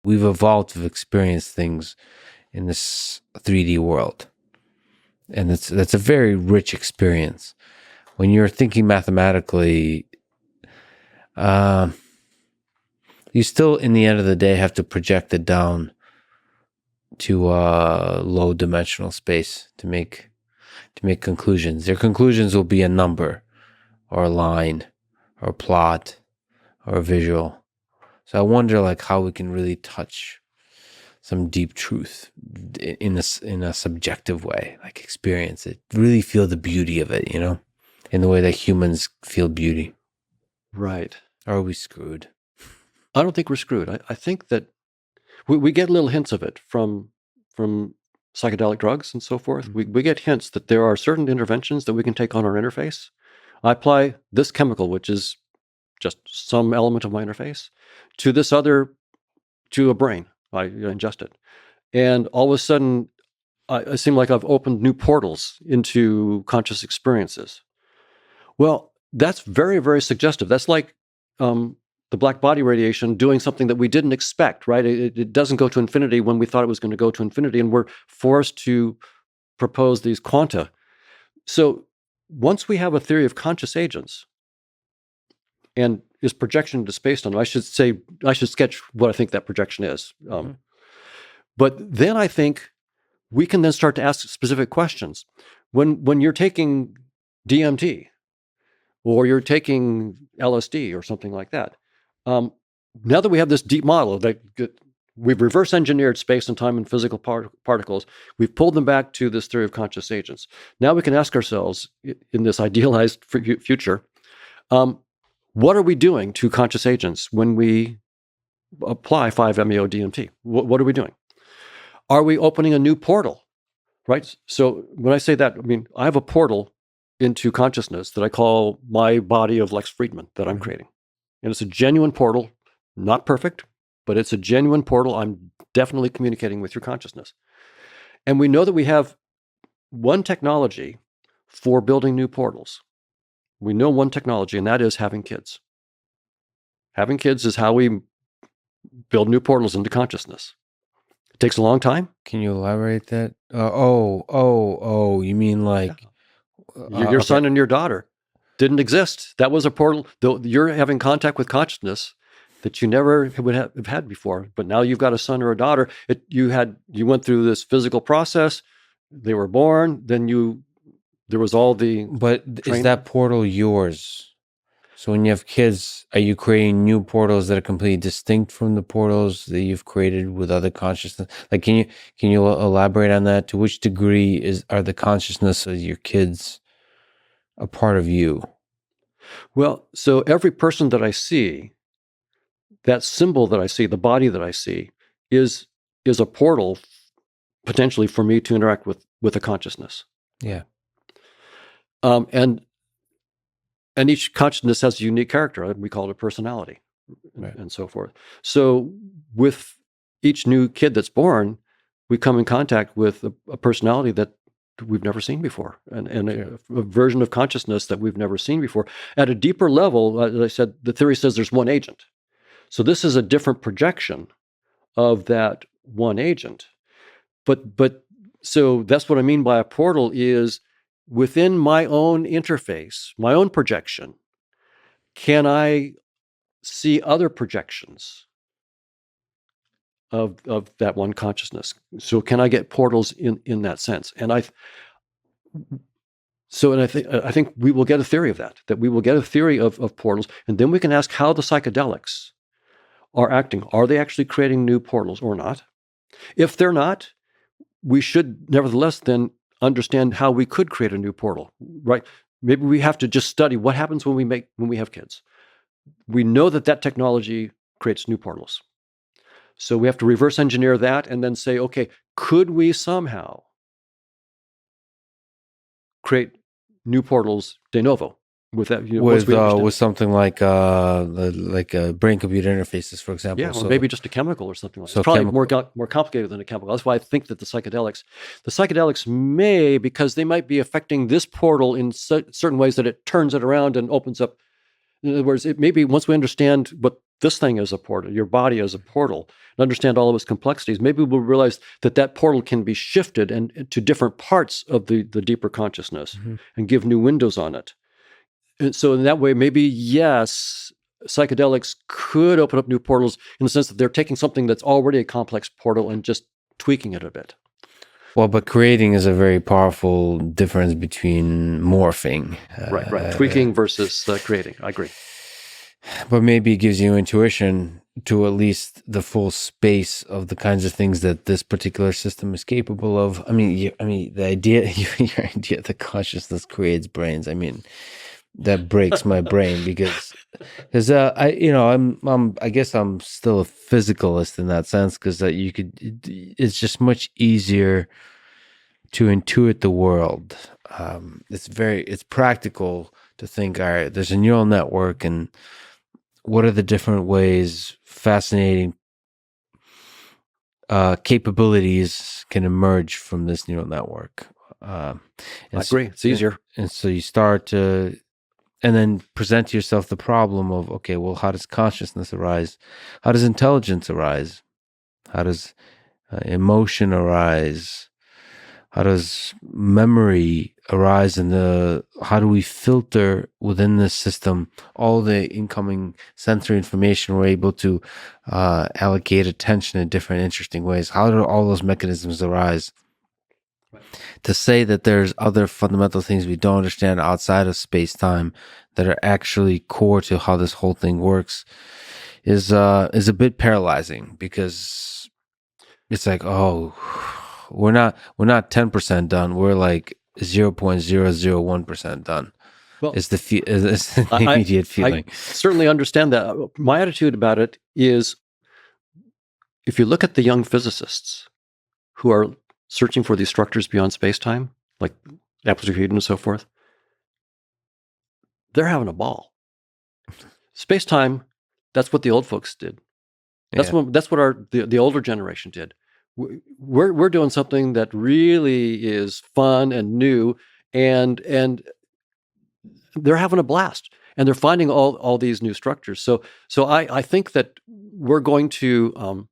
we've evolved to experience things in this 3D world. And that's a very rich experience. When you're thinking mathematically, you still, in the end of the day, have to project it down to low dimensional space to make conclusions. Their conclusions will be a number or a line or a plot or a visual. So I wonder like how we can really touch some deep truth in a subjective way, like experience it, really feel the beauty of it, you know, in the way that humans feel beauty. Right. Or are we screwed? I don't think we're screwed. I think that we get little hints of it from psychedelic drugs and so forth. Mm-hmm. We get hints that there are certain interventions that we can take on our interface. I apply this chemical, which is just some element of my interface, to this other, to a brain. I ingest it. And all of a sudden, I seem like I've opened new portals into conscious experiences. Well, that's very, very suggestive. That's like the black body radiation doing something that we didn't expect, right? It doesn't go to infinity when we thought it was going to go to infinity, and we're forced to propose these quanta. So once we have a theory of conscious agents and is projection into space-time, I should sketch what I think that projection is. But then I think we can then start to ask specific questions. When you're taking DMT or you're taking LSD or something like that, now that we have this deep model that we've reverse engineered space and time and physical particles, we've pulled them back to this theory of conscious agents. Now we can ask ourselves in this idealized future, what are we doing to conscious agents when we apply 5-MeO-DMT? What are we doing? Are we opening a new portal, right? So when I say that, I mean, I have a portal into consciousness that I call my body of Lex Fridman that I'm creating. And it's a genuine portal, not perfect, but it's a genuine portal. I'm definitely communicating with your consciousness. And we know that we have one technology for building new portals. We know one technology, and that is having kids. Having kids is how we build new portals into consciousness. It takes a long time. Can you elaborate that? You mean like your son and your daughter didn't exist. That was a portal. Though you're having contact with consciousness that you never would have had before. But now you've got a son or a daughter. You went through this physical process. They were born. Then there was all the. But is that portal yours? So when you have kids, are you creating new portals that are completely distinct from the portals that you've created with other consciousness? Like, can you elaborate on that? To which degree are the consciousness of your kids a part of you? Well, so every person that I see, that symbol that I see, the body that I see, is a portal potentially for me to interact with a consciousness. Yeah. And each consciousness has a unique character. We call it a personality, right, and so forth. So with each new kid that's born, we come in contact with a personality that we've never seen before, and a version of consciousness that we've never seen before. At a deeper level, as I said, the theory says there's one agent. So this is a different projection of that one agent. But so that's what I mean by a portal is within my own interface, my own projection, can I see other projections of that one consciousness? So can I get portals in that sense? And I think we will get a theory of that we will get a theory of portals, and then we can ask how the psychedelics are acting. Are they actually creating new portals or not? If they're not, we should nevertheless then understand how we could create a new portal, right? Maybe we have to just study what happens when we have kids. We know that technology creates new portals. So we have to reverse engineer that and then say, okay, could we somehow create new portals de novo with that? With something like a brain-computer interfaces, for example. Yeah, or maybe just a chemical or something like that. It's probably more complicated than a chemical. That's why I think that the psychedelics may, because they might be affecting this portal in certain ways that it turns it around and opens up. In other words, it maybe once we understand what this thing as a portal, your body as a portal, and understand all of its complexities, maybe we'll realize that that portal can be shifted and to different parts of the deeper consciousness and give new windows on it. And so in that way, maybe, yes, psychedelics could open up new portals in the sense that they're taking something that's already a complex portal and just tweaking it a bit. Well, but creating is a very powerful difference between morphing. Right. Tweaking versus creating. I agree. But maybe it gives you intuition to at least the full space of the kinds of things that this particular system is capable of. I mean, the idea, your idea that consciousness creates brains. I mean, that breaks my brain because I guess I'm still a physicalist in that sense, because it's just much easier to intuit the world. It's practical to think, all right, there's a neural network, and what are the different ways fascinating capabilities can emerge from this neural network. I agree. It's easier. And so you start to, and then present to yourself the problem of, okay, well, how does consciousness arise? How does intelligence arise? How does emotion arise? How does memory arise? And how do we filter within this system all the incoming sensory information? We're able to allocate attention in different interesting ways. How do all those mechanisms arise? Right. To say that there's other fundamental things we don't understand outside of space-time that are actually core to how this whole thing works is a bit paralyzing, because it's like, oh, we're not 10% done. We're like 0.001% done. Well, is the immediate feeling. I certainly understand that. My attitude about it is, if you look at the young physicists who are searching for these structures beyond space-time, like amplitude and so forth, they're having a ball. Space-time, that's what the old folks did. That's what the older generation did. We're doing something that really is fun and new, and they're having a blast, and they're finding all these new structures. So I think that we're going to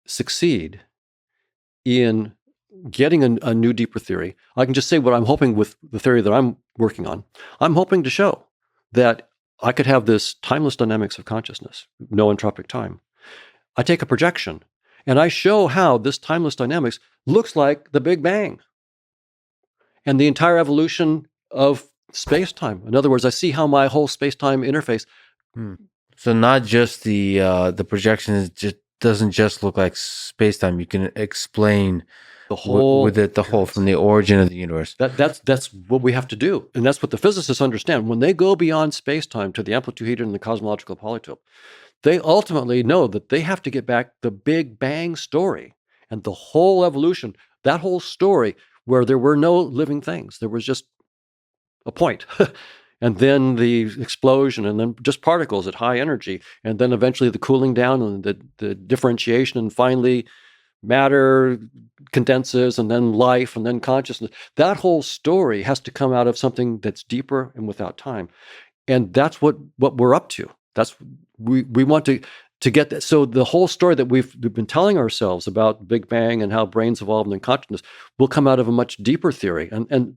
succeed in getting a new, deeper theory. I can just say what I'm hoping with the theory that I'm working on. I'm hoping to show that I could have this timeless dynamics of consciousness, no entropic time. I take a projection, and I show how this timeless dynamics looks like the Big Bang and the entire evolution of space-time. In other words, I see how my whole space-time interface. So not just the projection doesn't just look like space-time. You can explain the whole from the origin of the universe. That's what we have to do, and that's what the physicists understand. When they go beyond space-time to the amplitude and the cosmological polytope, they ultimately know that they have to get back the Big Bang story and the whole evolution, that whole story where there were no living things. There was just a point. And then the explosion, and then just particles at high energy, and then eventually the cooling down and the differentiation, and finally matter condenses, and then life, and then consciousness. That whole story has to come out of something that's deeper and without time. And that's what we're up to. That's we want to get that. So the whole story that we've been telling ourselves about Big Bang and how brains evolved and consciousness will come out of a much deeper theory. And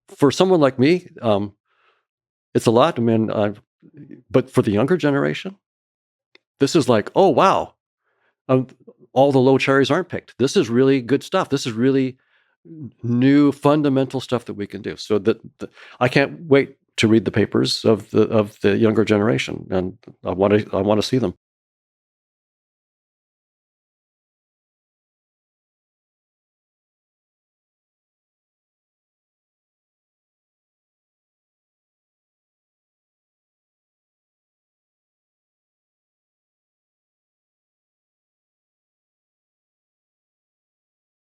for someone like me, it's a lot. I mean, but for the younger generation, this is like, oh wow, all the low cherries aren't picked. This is really good stuff. This is really new, fundamental stuff that we can do. So I can't wait to read the papers of the younger generation, and I want to see them.